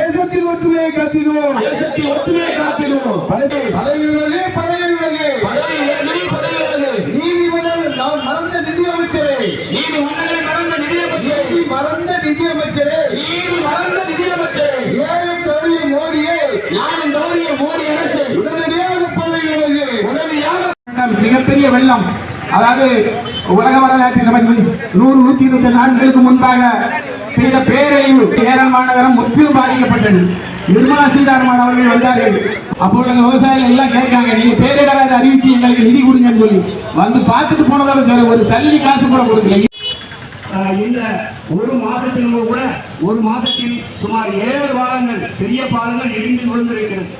தேசத்தில் ஒற்றுமையை காத்திடுவோம். மறந்த நிதியமைச்சரே, ஏழை தோழிய மோடியே, மோடி அரசு உடனடியாக மிகப்பெரிய வெள்ளம், அதாவது உலக வரலாற்றில் 100-120 நாட்களுக்கு முன்பாக பெய்த பேரழிவு ஏரல் மாநகரம் முற்றிலும் பாதிக்கப்பட்டது. நிர்மலா சீதாராமன் அவர்கள் வந்தார்கள். அப்போது எங்க விவசாயிகள் எல்லாம் கேட்காங்க, நீங்க பேரிடராக அறிவிச்சு எங்களுக்கு நிதி கொடுங்கன்னு சொல்லி வந்து பார்த்துட்டு போனதோட சொல்ல ஒரு சல்லி காசு கூட கொடுக்கல. இந்த ஒரு மாதத்தில் சுமார் 7 பாலங்கள், பெரிய பாலங்கள் இடிந்து விழுந்திருக்கிறது.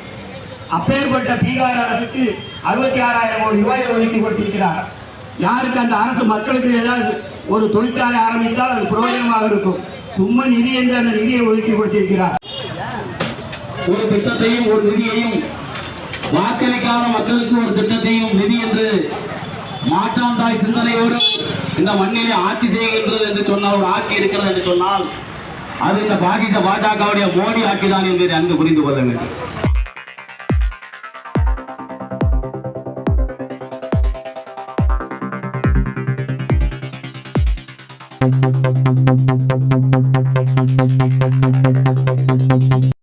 அப்பேற்பட்ட பீகார் அரசுக்கு 66,000 கோடி ரூபாய் ஒதுக்கி கொடுத்திருக்கிறார். யாருக்கு அந்த அரசு மக்களுக்கு ஏதாவது ஒரு தொழிற்சாலை ஆரம்பித்தால் அது பிரயோஜனமாக இருக்கும். சும்மா நிதி என்று அந்த நிதியை ஒதுக்கி கொடுத்திருக்கிறார். ஒரு திட்டத்தையும் ஒரு நிதியையும், வாக்களிக்காத மக்களுக்கு ஒரு திட்டத்தையும் நிதி என்று மாற்றாந்தாய் சிந்தனையோடு இந்த மண்ணிலே ஆட்சி செய்கின்றது என்று சொன்னால், ஒரு ஆட்சி இருக்கிறது என்று சொன்னால் அது இந்த பாஜகவுடைய மோடி ஆட்சி தான் என்பதை அங்கு புரிந்து கொள்ள வேண்டும்.